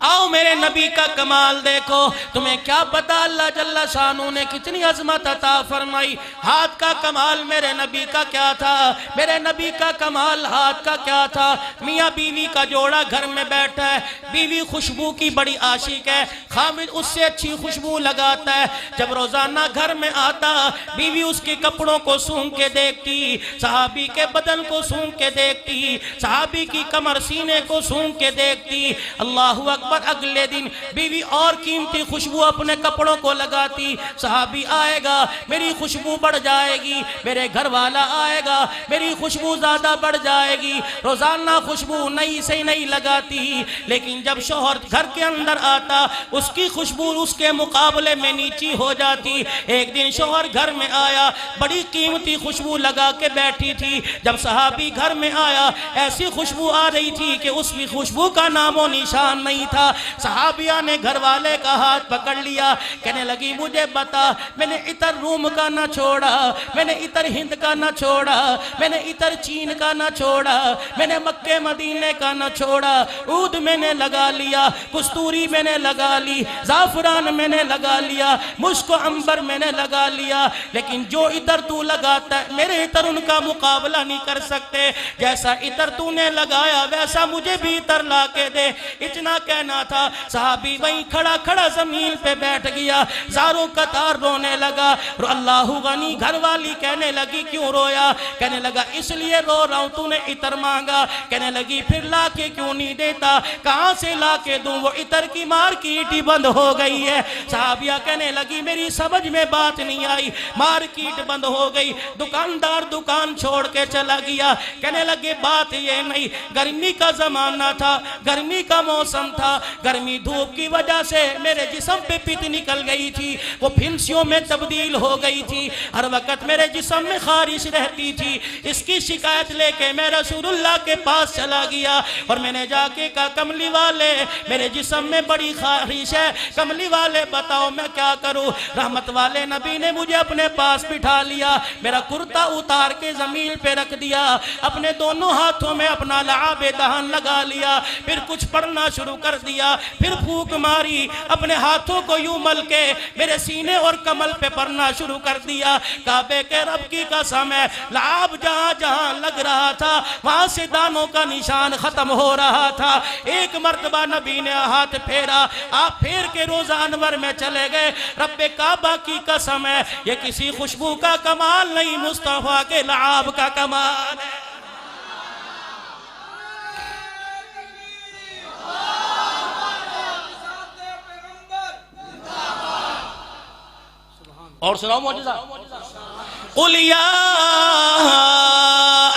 آؤ میرے نبی کا کمال دیکھو. تمہیں کیا پتا اللہ جل شانہ نے کتنی عظمت عطا فرمائی. ہاتھ کا کمال میرے نبی کا کیا تھا؟ میرے نبی کا کمال ہاتھ کا کیا تھا؟ میاں بیوی کا جوڑا گھر میں بیٹھا ہے، بیوی خوشبو کی بڑی عاشق ہے، خامد اس سے اچھی خوشبو لگاتا ہے. جب روزانہ گھر میں آتا بیوی اس کے کپڑوں کو سونگھ کے دیکھتی، صحابی کے بدن کو سونگھ کے دیکھتی، صحابی کی کمر سینے کو سونگھ کے دیکھتی. اللہ اکبر. اگلے دن بیوی اور قیمتی خوشبو اپنے کپڑوں کو لگاتی. صحابی آئے گا میری خوشبو بڑھ جائے گی، میرے گھر والا آئے گا میری خوشبو زیادہ بڑھ جائے گی. روزانہ خوشبو نئی سے نئی لگاتی، لیکن جب شوہر گھر کے اندر آتا اس کی خوشبو اس کے مقابلے میں نیچی ہو جاتی. ایک دن شوہر گھر میں آیا، بڑی قیمتی خوشبو لگا کے بیٹھی تھی. جب صحابی گھر میں آیا ایسی خوشبو آ رہی تھی کہ اس کی خوشبو کا نام و نشان نہیں تھا. صحابیہ نے گھر والے کا ہاتھ پکڑ لیا، کہنے لگی مجھے بتا، میں نے عطر روم کا نہ چھوڑا، میں نے عطر ہند کا نہ چھوڑا، میں نے عطر چین کا نہ چھوڑا، میں نے مکہ مدینے کا نہ چھوڑا. عود میں نے لگا لیا، کستوری میں نے لگا لی، زعفران میں نے لگا لیا، مشک و عنبر میں نے لگا لیا، لیکن جو عطر تو لگاتا ہے میرے عطر ان کا مقابلہ نہیں کر سکتے. جیسا عطر تو نے لگایا ویسا مجھے بھی عطر لا کے دے. اتنا کہنا تھا، صحابی وہیں کھڑا کھڑا زمین پہ بیٹھ گیا، زاروں قطار رونے لگا. اللہ غنی. گھر والی کہنے لگی کیوں رویا؟ کہنے لگا اس لیے رو رہا ہوں تو نے عطر مانگا. کہنے لگی پھر لا کے کیوں نہیں دیتا؟ کہاں سے لا کے دوں؟ وہ عطر کی مارکیٹ ہی بند ہو گئی ہے. صحابیہ کہنے لگی میری سمجھ میں بات نہیں آئی. مارکیٹ بند ہو گئی، دکاندار دکان چھوڑ کے چلا گیا. کہنے لگے بات یہ نہیں، گرمی کا زمانہ تھا، گرمی کا موسم تھا، گرمی دھوپ کی وجہ سے میرے جسم پہ پت نکل گئی تھی، وہ پھنسیوں میں تبدیل ہو گئی تھی، ہر وقت میرے جسم میں خارش رہتی تھی. اس کی شکایت لے کے میں رسول اللہ کے پاس چلا گیا اور میں نے جا کے کہا کملی والے میرے جسم میں بڑی خارش ہے، کملی والے بتاؤ میں کیا کروں؟ رحمت والے نبی نے مجھے اپنے پاس بٹھا لیا، میرا کرتا اتار کے زمین پہ رکھ دیا، اپنے دونوں ہاتھوں میں اپنا لعاب دہن لگا لیا، پھر کچھ پڑھنا شروع کر دیا، پھر پھونک ماری، اپنے ہاتھوں کو یوں مل کے میرے سینے اور کمل پہ پڑھنا شروع کر دیا. کعبے کے رب کی قسم ہے لعاب جہاں جہاں لگ رہا تھا وہاں سے دانوں کا نشان ختم ہو رہا تھا. ایک مرتبہ نبی نے ہاتھ پھیرا، آپ پھیر کے روضہ انور میں چلے گئے. رب کعبہ کی قسم ہے یہ کسی خوشبو کا کمال نہیں، مصطفیٰ کے لعاب کا کمال ہے. اور سناؤ معجزہ. قُلْ يَا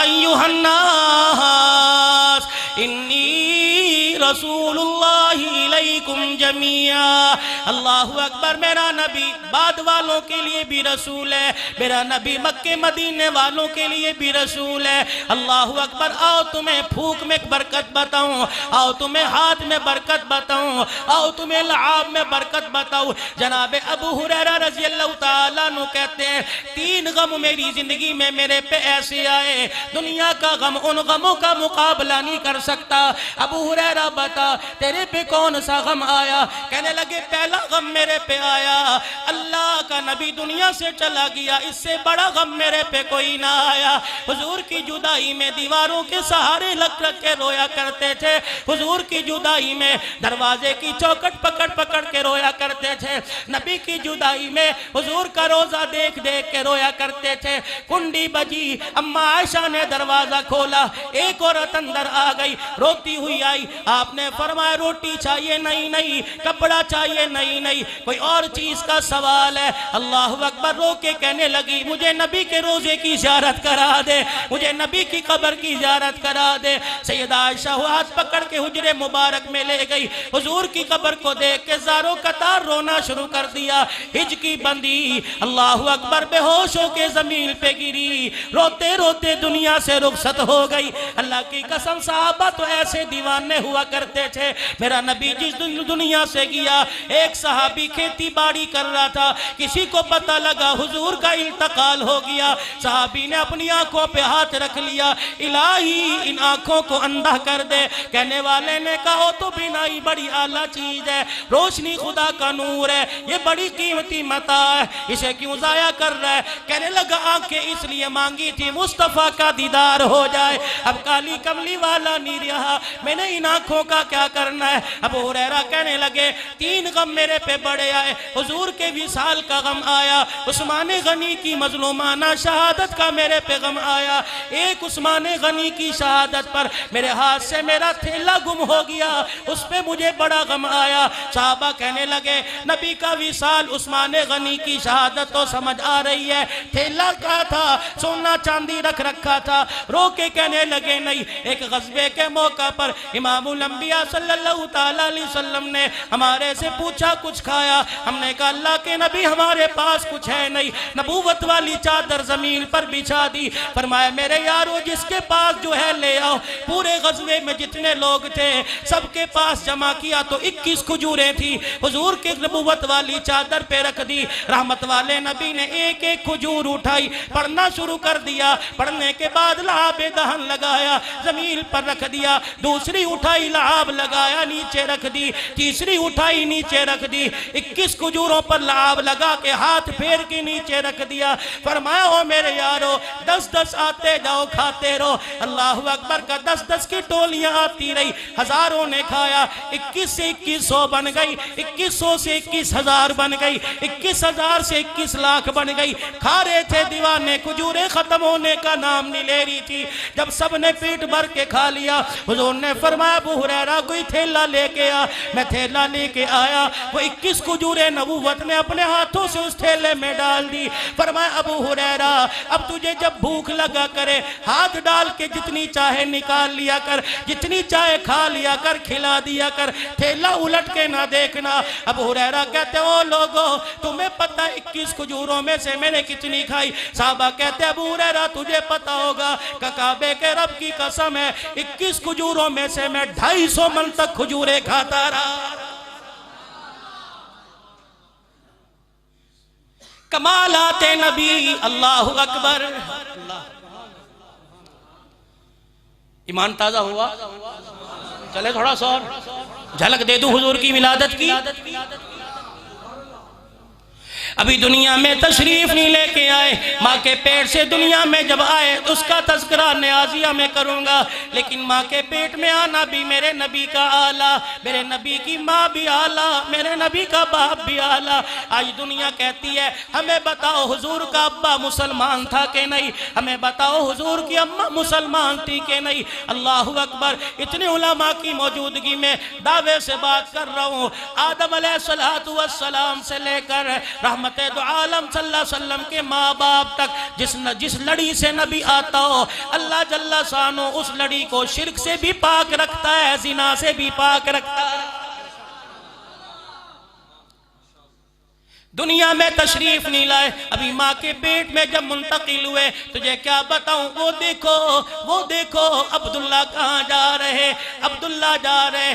أَيُّهَا النَّاسِ إِنِّي رَسُولُ اللَّهِ إِلَيْكُمْ جَمِيعًا. اللہ اکبر. میرا نبی بعد والوں کے لیے بھی رسول ہے، میرا نبی مکہ مدینے والوں کے لیے بھی رسول ہے. اللہ اکبر. آؤ تمہیں پھوک میں برکت بتاؤں، آؤ تمہیں ہاتھ میں برکت بتاؤں، آؤ تمہیں لعاب میں برکت بتاؤں. جناب ابو ہریرہ رضی اللہ تعالیٰ عنہ کہتے ہیں 3 غم میری زندگی میں میرے پہ ایسے آئے، دنیا کا غم ان غموں کا مقابلہ نہیں کر سکتا. ابو ہریرہ بتا تیرے پہ کون سا غم آیا؟ کہنے لگے پہلا غم میرے پہ آیا، اللہ کا نبی دنیا سے چلا گیا، اس سے بڑا غم میرے پہ کوئی نہ آیا. حضور کی جدائی میں دیواروں کے سہارے لگ رکھ کے رویا کرتے تھے، حضور کی جدائی میں دروازے کی چوکٹ پکڑ پکڑ کے رویا کرتے تھے، نبی کی جدائی میں حضور کا روزہ دیکھ دیکھ کے رویا کرتے تھے. کنڈی بجی، اماں عائشہ نے دروازہ کھولا، ایک عورت اندر آ گئی، روتی ہوئی آئی. آپ نے فرمایا روٹی چاہیے؟ نہیں نہیں. کپڑا چاہیے؟ نہیں نہیں. کوئی اور چیز کا سوال ہے؟ اللہ اکبر. رو کے کہنے لگی مجھے نبی کے روزے کی زیارت کرا دے، مجھے نبی کی قبر کی زیارت کرا دے. سیدہ عائشہ ہاتھ پکڑ کے حجرے مبارک میں لے گئی، حضور کی قبر کو دیکھ کے زاروں قطار رونا شروع کر دیا. ہجکی بندی، اللہ اکبر، بے ہوش ہو کے زمین پہ گری، روتے روتے دنیا سے رخصت ہو گئی. اللہ کی قسم صحابہ تو ایسے دیوانے ہوا کر کرتے تھے. میرا نبی جس دنیا سے گیا ایک صحابی کھیتی باڑی کر رہا تھا, کسی کو پتہ لگا حضور کا انتقال ہو گیا. صحابی نے اپنی آنکھوں پہ ہاتھ رکھ لیا, الہی ان آنکھوں کو اندھا کر دے. کہنے والے نے کہا تو بینائی بڑی اعلیٰ چیز ہے, روشنی خدا کا نور ہے, یہ بڑی قیمتی متاع ہے, اسے کیوں ضائع کر رہا ہے؟ کہنے لگا آنکھیں اس لیے مانگی تھی مصطفیٰ کا دیدار ہو جائے, اب کالی کملی والا نہیں رہا, میں نے ان آنکھوں کا کیا کرنا ہے؟ ابو ہریرہ کہنے لگے 3 غم میرے پہ بڑے آئے, حضور کے وصال کا غم آیا, عثمان غنی کی مظلومانہ شہادت کا میرے پہ غم آیا, ایک عثمان غنی کی شہادت پر میرے ہاتھ سے میرا تھیلا گم ہو گیا, اس پہ مجھے بڑا غم آیا. صحابہ کہنے لگے نبی کا وصال, عثمان غنی کی شہادت تو سمجھ آ رہی ہے, تھیلا کہا تھا سونا چاندی رکھ رکھا تھا. رو کے کہنے لگے نہیں, ایک غزوے کے موقع پر امام الانبیاء صلی اللہ تعالیٰ علیہ وسلم نے ہمارے سے پوچھا کچھ کھایا؟ ہم نے کہا اللہ کے نبی ہمارے پاس کچھ ہے نہیں. نبوت والی چادر زمین پر بچھا دی, فرمایا میرے یارو جس کے پاس جو ہے لے آؤ. پورے غزوے میں جتنے لوگ تھے سب کے پاس جمع کیا تو 21 کھجوریں تھی, حضور کے نبوت والی چادر پہ رکھ دی. رحمت والے نبی نے ایک ایک کھجور اٹھائی, پڑھنا شروع کر دیا, پڑھنے کے بعد لعاب دہن لگایا, زمین پر رکھ دیا, دوسری اٹھائی لعاب لگایا نیچے رکھ دی, تیسری اٹھائی نیچے رکھ دی, 21 کھجوروں پر لعاب لگا کے ہاتھ پھیر کے نیچے رکھ دیا. فرمایا او میرے یارو 10-10 آتے جاؤ کھاتے رہو. اللہ اکبر کا 10-10 کی ٹولیاں آتی رہی, ہزاروں نے کھایا, 21 سے 2100 بن گئی, 2100 سے 21,000 بن گئی, 21,000 سے 21 لاکھ بن گئی. کھا رہے تھے دیوانے, کھجوریں ختم ہونے کا نام نہیں لے رہی تھی. جب سب نے پیٹ بھر کے کھا لیا, حضور نے فرمایا ابو ہریرہ کوئی تھیلا لے کے آ. میں تھیلا لے کے آیا, وہ 21 کھجوریں نبوت نے اپنے ہاتھوں سے اس تھیلے میں ڈال دی. فرمایا ابو ہریرہ اب تجھے جب بھوک لگا کرے ہاتھ ڈال کے جتنی چاہے نکال لیا کر, جتنی چاہے کھا لیا کر, کھلا دیا کر, تھیلا الٹ کے نہ دیکھنا. ابو ہریرہ کہتے او لوگو تمہیں پتہ 21 کھجوروں میں سے میں نے کتنی کھائی؟ صحابہ کہتے ابو ہریرہ تجھے پتہ ہوگا کہ کعبے کے رب کی قسم ہے 21 کھجوروں میں سے میں 250 من تک کھجوریں کھاتا رہا. کمالات نبی, اللہ اکبر. ایمان تازہ ہوا؟ چلے تھوڑا سا اور جھلک دے دوں حضور کی ولادت کی. ابھی دنیا میں تشریف نہیں لے کے آئے, ماں کے پیٹ سے دنیا میں جب آئے اس کا تذکرہ نیازیہ میں کروں گا, لیکن ماں کے پیٹ میں آنا بھی میرے نبی کا آلہ, میرے نبی کی ماں بھی آلہ, میرے نبی کا باپ بھی آلہ. آج دنیا کہتی ہے ہمیں بتاؤ حضور کا ابا مسلمان تھا کہ نہیں, ہمیں بتاؤ حضور کی اماں مسلمان تھی کہ نہیں. اللہ اکبر. اتنے علماء کی موجودگی میں دعوے سے بات کر رہا ہوں, آدم علیہ السلام سے لے کر رحمت دو عالم صلی اللہ علیہ وسلم کے ماں باپ تک جس لڑی سے نبی آتا ہو, اللہ جل شانہ اس لڑی کو شرک سے بھی پاک رکھتا ہے, زنا سے بھی پاک رکھتا ہے. دنیا میں تشریف نہیں لائے, ابھی ماں کے پیٹ میں جب منتقل ہوئے تجھے کیا بتاؤں, وہ دیکھو عبداللہ کہاں جا رہے, عبداللہ جا رہے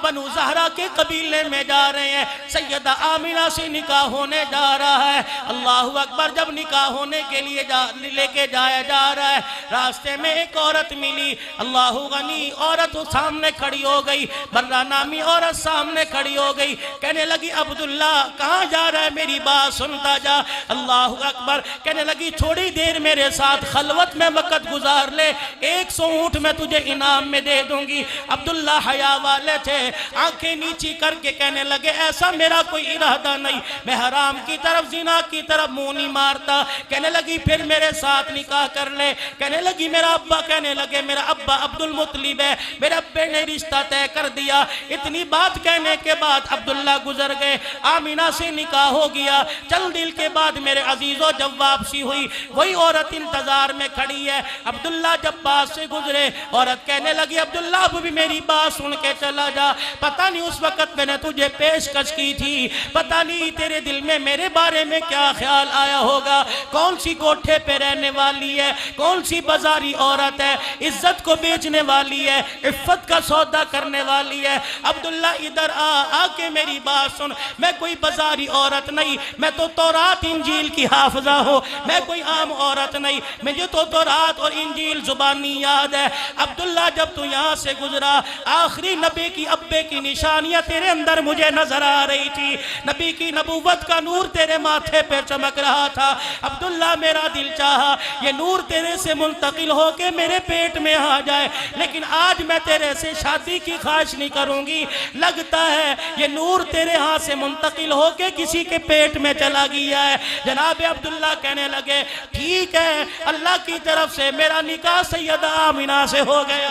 بنو زہرہ کے قبیلے میں جا رہے ہیں, سیدہ آمنہ سے نکاح ہونے جا رہا ہے. اللہ اکبر. جب نکاح ہونے کے لیے لے کے جایا جا رہا ہے, راستے میں ایک عورت ملی, اللہ غنی, عورت سامنے کھڑی ہو گئی, برہ نامی عورت سامنے کھڑی ہو گئی, کہنے لگی عبداللہ کہاں جا رہا ہے, میری بات سنتا جا. اللہ اکبر. کہنے لگی تھوڑی دیر میرے ساتھ خلوت میں وقت گزار لے, 100 اونٹ میں تجھے انعام میں دے دوں گی. عبداللہ حیا والے تھے, آنکھیں نیچی کر کے کہنے لگے ایسا میرا کوئی ارادہ نہیں, میں حرام کی طرف زنا کی طرف منہ نہیں مارتا. کہنے لگی پھر میرے ساتھ نکاح کر لے. کہنے لگی میرا ابا, کہنے لگے میرا ابا عبد المطلب ہے, میرے ابے نے رشتہ طے کر دیا. اتنی بات کہنے کے بعد عبداللہ گزر گئے, آمینہ سے نکاح ہو گیا۔ چند دن کے بعد میرے عزیزوں جب واپسی ہوئی، وہی عورت انتظار میں کھڑی ہے۔ عبداللہ جب پاس سے گزرے، عورت کہنے لگی عبداللہ اب بھی میری بات سن کے چلا جا، پتہ نہیں اس وقت میں نے تجھے پیشکش کی تھی، پتہ نہیں تیرے دل میں میرے بارے میں کیا خیال آیا ہوگا، کون سی کوٹھے پہ رہنے والی ہے، کون سی بازاری عورت ہے، عزت کو بیچنے والی ہے، عفت کا سودا کرنے والی ہے۔ عبداللہ ادھر آ کے میری بات سن، میں کوئی بازاری عورت نہیں، میں تو تورات انجیل کی حافظہ ہوں، میں کوئی عام عورت نہیں، مجھے تو تورات اور انجیل زبانی یاد ہے۔ عبداللہ جب تو یہاں سے گزرا، آخری نبی کی ابے کی نشانیاں تیرے اندر مجھے نظر آ رہی تھی، نبی کی نبوت کا نور تیرے ماتھے پہ چمک رہا تھا۔ عبداللہ میرا دل چاہا یہ نور تیرے سے منتقل ہو کے میرے پیٹ میں آ جائے، لیکن آج میں تیرے سے شادی کی خواہش نہیں کروں گی، لگتا ہے یہ نور تیرے ہاں سے منتقل ہو کے کسی کے پیٹ میں چلا گیا ہے۔ جناب عبداللہ کہنے لگے ٹھیک ہے، اللہ کی طرف سے میرا نکاح سیدہ آمنہ سے ہو گیا۔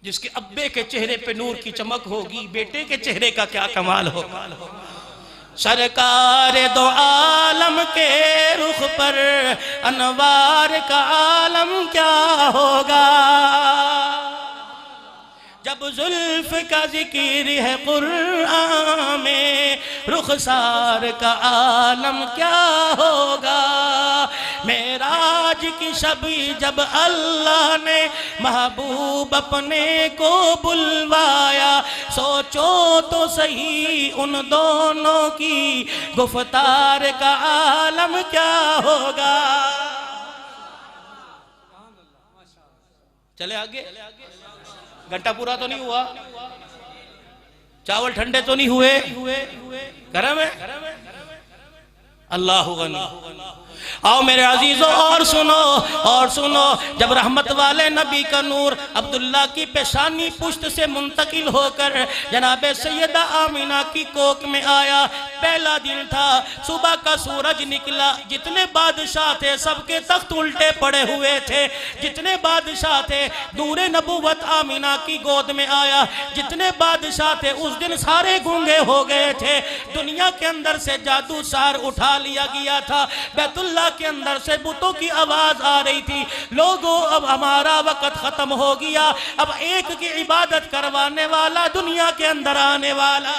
جس کے ابے کے چہرے پہ نور کی چمک ہوگی، بیٹے کے چہرے کا کیا کمال ہوگا۔ سرکار دو عالم کے رخ پر انوار کا عالم کیا ہوگا، جب زلف کا ذکر ہے قرآن میں رخسار کا عالم کیا ہوگا۔ معراج کی شب جب اللہ نے محبوب اپنے کو بلوایا، سوچو تو صحیح ان دونوں کی گفتار کا عالم کیا ہوگا۔ چلے آگے، گھنٹہ پورا تو نہیں ہوا، چاول ٹھنڈے تو نہیں ہوئے، گرم ہے، اللہ غنی۔ آؤ میرے عزیزوں اور سنو، جب رحمت والے نبی کا نور عبداللہ کی پیشانی پشت سے منتقل ہو کر جناب سیدہ آمنہ کی کوک میں آیا، پہلا دن تھا، صبح کا سورج نکلا، جتنے بادشاہ تھے سب کے تخت الٹے پڑے ہوئے تھے، جتنے بادشاہ تھے نور نبوت آمنہ کی گود میں آیا، جتنے بادشاہ تھے اس دن سارے گونگے ہو گئے تھے، دنیا کے اندر سے جادو سار اٹھا لیا گیا تھا، بیت اللہ کے اندر سے بتوں کی آواز آ رہی تھی، لوگوں اب ہمارا وقت ختم ہو گیا، اب ایک کی عبادت کروانے والا دنیا کے اندر آنے والا۔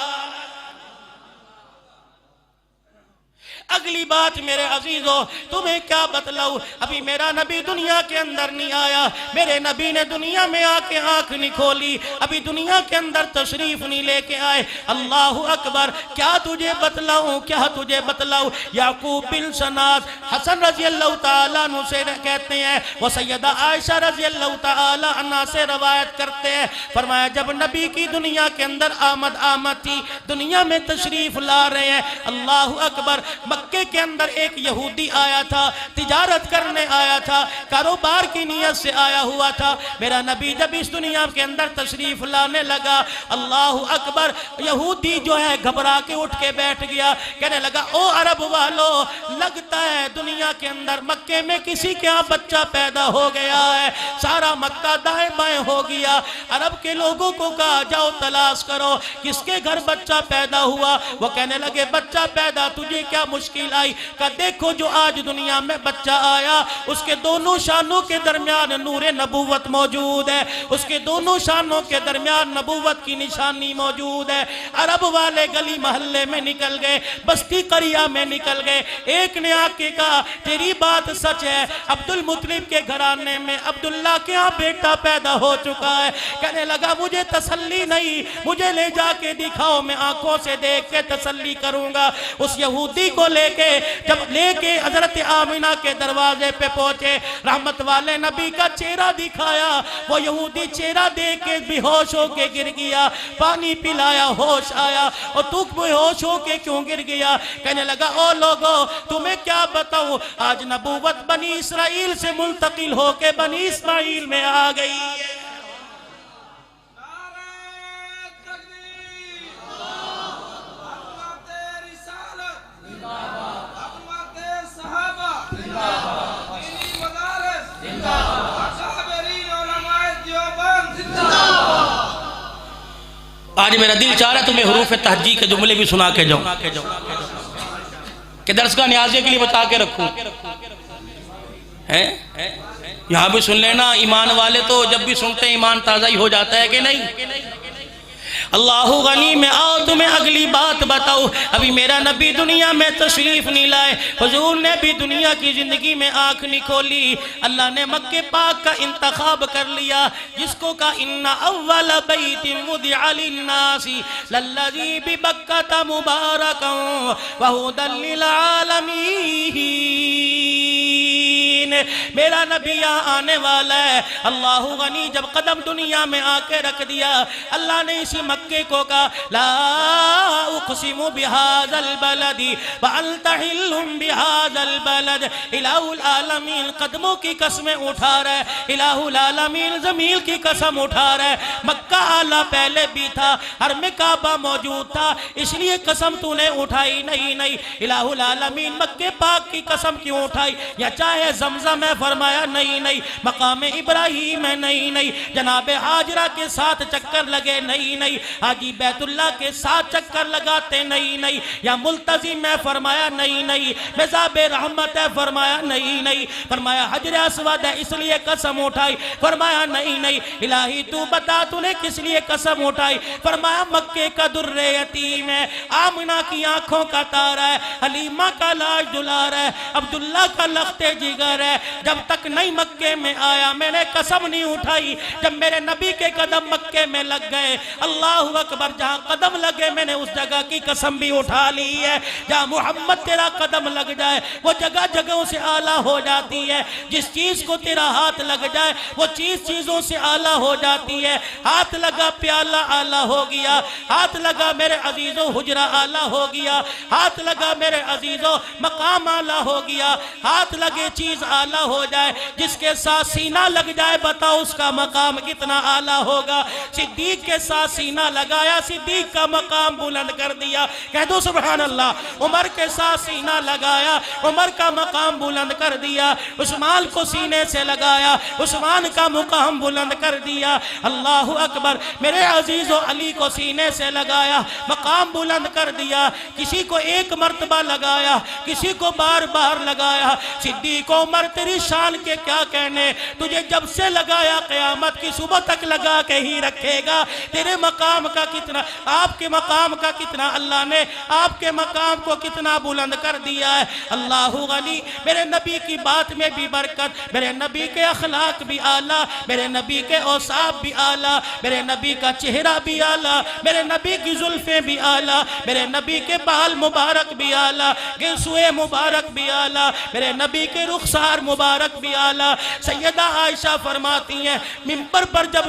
اگلی بات میرے عزیزوں تمہیں کیا بتلاؤں، ابھی میرا نبی دنیا کے اندر نہیں آیا، میرے نبی نے دنیا میں آ کے آنکھ نہیں کھولی، ابھی دنیا کے اندر تشریف نہیں لے کے آئے۔ اللہ اکبر، کیا تجھے بتلاؤں، یعقوب بن سنات حسن رضی اللہ تعالیٰ عنہ سے کہتے ہیں، وہ سیدہ عائشہ رضی اللہ تعالیٰ عنہ سے روایت کرتے ہیں، فرمایا جب نبی کی دنیا کے اندر آمد تھی، دنیا میں تشریف لا رہے ہیں، اللہ اکبر، مکے کے اندر ایک یہودی آیا تھا، تجارت کرنے آیا تھا، کاروبار کی نیت سے آیا ہوا تھا، میرا نبی جب اس دنیا کے اندر تشریف لانے لگا، اللہ اکبر، یہودی جو ہے گھبرا کے اٹھ کے بیٹھ گیا، کہنے لگا او عرب والو، لگتا ہے دنیا کے اندر مکے میں کسی کے ہاں بچہ پیدا ہو گیا ہے، سارا مکہ دائیں بائیں ہو گیا، عرب کے لوگوں کو کہا جاؤ تلاش کرو کس کے گھر بچہ پیدا ہوا، وہ کہنے لگے بچہ پیدا تجھے کیا مشکل آئی، کہ دیکھو جو آج دنیا میں بچہ آیا اس کے دونوں شانوں کے درمیان نور نبوت موجود ہے، اس کے دونوں شانوں کے درمیان نبوت کی نشانی موجود ہے۔ عرب والے گلی محلے میں نکل گئے، بستی قریہ میں نکل گئے، ایک نے آ کے کہا تیری بات سچ ہے، عبد المطلب کے گھرانے میں عبداللہ کے ہاں بیٹا پیدا ہو چکا ہے، کہنے لگا مجھے تسلی نہیں، مجھے لے جا کے دکھاؤ، میں آنکھوں سے دیکھ کے تسلی کروں گا۔ اس یہودی کو جب لے کے حضرت آمنہ کے دروازے پہ پہنچے، رحمت والے نبی کا چہرہ دکھایا، وہ یہودی چہرہ دیکھ کے بے ہوش ہو کے گر گیا، پانی پلایا ہوش آیا، اور تو بے ہوش ہو کے کیوں گر گیا، کہنے لگا او لوگو تمہیں کیا بتاؤں، آج نبوت بنی اسرائیل سے منتقل ہو کے بنی اسماعیل میں آ گئی ہے۔ آج میرا دل چاہ رہا ہے تمہیں حروف تہجی کے جملے بھی سنا کے جاؤں کہ درسگاہ نیازیہ کے لیے بتا کے رکھوں. یہاں بھی سن لینا. ایمان والے تو جب بھی سنتے ہیں ایمان تازہ ہی ہو جاتا ہے کہ نہیں؟ اللہ غنی میں آؤ تمہیں اگلی بات بتاؤ. ابھی میرا نبی دنیا میں تشریف نہیں لائے. حضور نے بھی دنیا کی زندگی میں آنکھ نہیں کھولی. اللہ نے مکہ پاک کا انتخاب کر لیا جس کو کہا ان اول بیت وضع للناس للذی ببکۃ مبارکا وہدی للعالمین. میرا نبی یہاں آنے والا ہے. اللہ غنی جب قدم دنیا میں آ کے رکھ دیا اللہ نے اسی مکے کو کہا لا اقسم بهذا البلد وانت حل بهذا البلد. الہ العالمین قدموں کی قسمیں اٹھا رہا ہے. الہ العالمین زمین کی قسم اٹھا رہا ہے. مکہ اعلیٰ پہلے بھی تھا حرم کعبہ موجود تھا اس لیے قسم تو نے اٹھائی نہیں. الہ العالمین مکہ پاک کی قسم کیوں اٹھائی؟ یا چاہے زمزم ہے فرمایا نہیں. مقام ابراہیم ہے نہیں. جناب حاجرہ کے ساتھ چکر لگے نہیں. حاجی بیت اللہ کے ساتھ چکر لگاتے نہیں. یا ملتزم ہے فرمایا نہیں. مزاب رحمت ہے فرمایا نہیں. فرمایا حجر اسود ہے اس لیے قسم اٹھائی فرمایا نہیں. الہی تو بتا تو نے کس لیے قسم اٹھائی؟ فرمایا مکے کا در یتیم ہے. آمنہ کی آنکھوں کا تارا ہے. حلیمہ کا لاش دلار ہے. عبداللہ کا لخت جگر ہے. جب تک نہیں مکے میں آیا میں نے قسم نہیں اٹھائی. جب میرے نبی کے قدم مکے میں لگ گئے اللہ اکبر جہاں قدم لگے میں نے اس جگہ کی قسم بھی اٹھا لی ہے. جہاں محمد تیرا قدم لگ جائے وہ جگہ جگہوں سے اعلیٰ ہو جاتی ہے. جس چیز کو تیرا ہاتھ لگ جائے وہ چیز چیزوں سے اعلیٰ ہو جاتی ہے. ہاتھ لگا پیالہ اعلیٰ ہو گیا. ہاتھ لگا میرے عزیزوں حجرہ اعلیٰ ہو گیا. ہاتھ لگا میرے عزیزوں مقام اعلیٰ ہو گیا. ہاتھ لگے چیز اعلیٰ ہو جائے. جس کے ساتھ سینہ لگ جائے بتاؤ اس کا مقام کتنا اعلیٰ ہوگا. صدیق کے ساتھ سینہ لگایا صدیق کا مقام بلند کر دیا. کہہ دو سبحان اللہ. عمر کے ساتھ سینہ لگایا عمر کا مقام بلند کر دیا. عثمان کو سینے سے لگایا عثمان کا مقام بلند کر دیا. اللہ اکبر. میرے عزیزو علی کو سینے سے لگایا مقام بلند کر دیا. کسی کو ایک مرتبہ لگایا کسی کو بار بار لگایا. صدیق عمر تیری شان کے کیا کہنے. تجھے جب سے لگایا قیامت کی صبح تک لگا کے ہی رکھے گا. تیرے مقام کا کتنا آپ کے مقام کا کتنا اللہ نے آپ کے مقام کو کتنا بلند کر دیا ہے. اللہ غنی. میرے نبی کی بات میں بھی برکت. میرے نبی کے اخلاق بھی اعلیٰ. میرے نبی کے اوصاف بھی اعلیٰ. میرے نبی کا چہرہ بھی اعلیٰ. میرے نبی کی زلفیں بھی اعلیٰ. میرے نبی کے بال مبارک بھی اعلیٰ. گلسوئے مبارک بھی اعلیٰ. میرے نبی کے رخسار مبارک بھی اعلیٰ. سیدہ عائشہ فرماتی ہیں منبر پر جب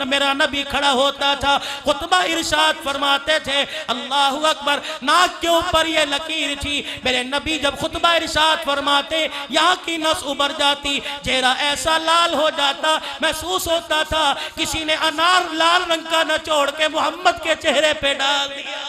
میرا نبی کھڑا ہوتا تھا خطبہ ارشاد فرماتے تھے اللہ اکبر. ناک کے اوپر یہ لکیر تھی. میرے نبی جب خطبہ ارشاد فرماتے یہاں کی نس ابھر جاتی. چہرہ ایسا لال ہو جاتا محسوس ہوتا تھا کسی نے انار لال رنگ کا نچوڑ کے محمد کے چہرے پہ ڈال دیا.